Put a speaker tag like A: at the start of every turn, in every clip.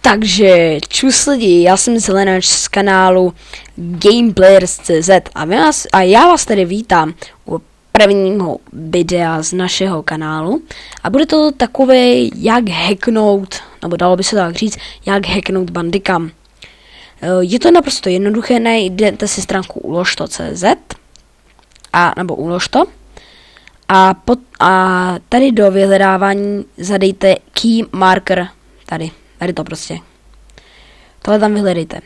A: Takže čus lidi, já jsem Zelenáč z kanálu Gameplayers.cz a já vás tady vítám u prvního videa z našeho kanálu a bude to takové, jak hacknout, nebo dalo by se tak říct, jak hacknout Bandicam. Je to naprosto jednoduché, najdete si stránku ulož.cz nebo ulož.to a tady do vyhledávání zadejte key marker, tady to prostě. Tohle tam vyhledejte.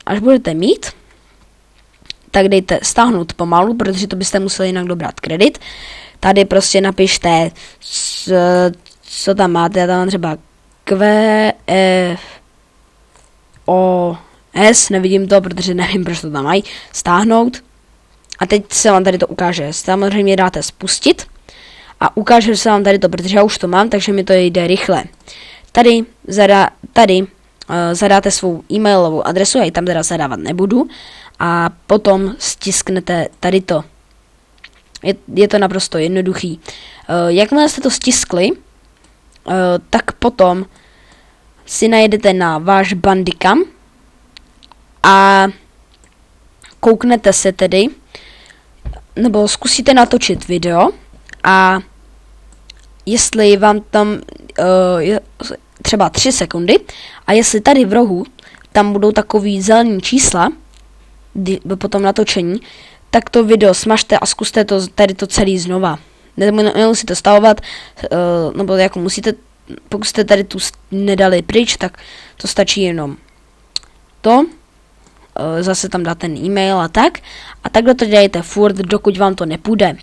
A: Až budete mít, tak dejte stáhnout pomalu, protože to byste museli jinak dobrat kredit. Tady prostě napište, co tam máte, já tam mám třeba QFOS, nevidím to, protože nevím, proč to tam mají, stáhnout. A teď se vám tady to ukáže. Samozřejmě dáte spustit a ukáže se vám tady to, protože já už to mám, takže mi to jde rychle. Tady zadáte svou e-mailovou adresu, já ji tam teda zadávat nebudu, a potom stisknete tady to. Je to naprosto jednoduchý. Jakmile jste to stiskli, tak potom si najedete na váš Bandicam a kouknete se tedy, nebo zkusíte natočit video a jestli vám tam třeba 3 sekundy a jestli tady v rohu tam budou takový zelený čísla po tom natočení, tak to video smažte a zkuste to tady to celý znova. Nemusíte stavovat, nebo jako musíte, pokud jste tady tu nedali pryč, tak to stačí jenom to. Zase tam dáte ten e-mail a takhle to dělejte furt, dokud vám to nepůjde.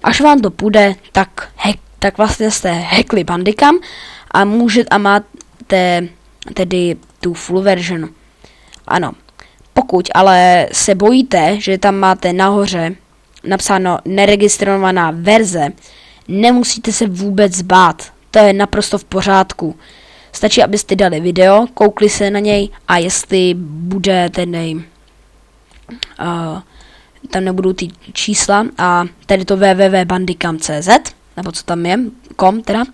A: Až vám to půjde, tak vlastně jste hackli Bandicam a máte tedy tu full version. Ano. Pokud ale se bojíte, že tam máte nahoře napsáno neregistrovaná verze, nemusíte se vůbec bát. To je naprosto v pořádku. Stačí, abyste dali video, koukli se na něj a jestli bude tam nebudou ty čísla a tady to www.bandicam.cz nebo co tam je, teda,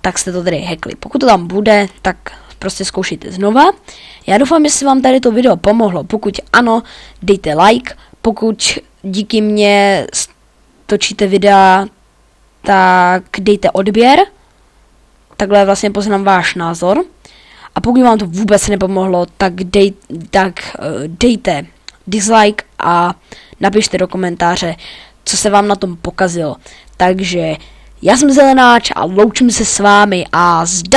A: tak jste to tedy hackli. Pokud to tam bude, tak prostě zkoušejte znova. Já doufám, že se vám tady to video pomohlo. Pokud ano, dejte like. Pokud díky mně točíte videa, tak dejte odběr. Takhle vlastně poznám váš názor. A pokud vám to vůbec nepomohlo, tak dejte dislike a napište do komentáře, co se vám na tom pokazilo. Takže já jsem Zelenáč a loučím se s vámi a zdar!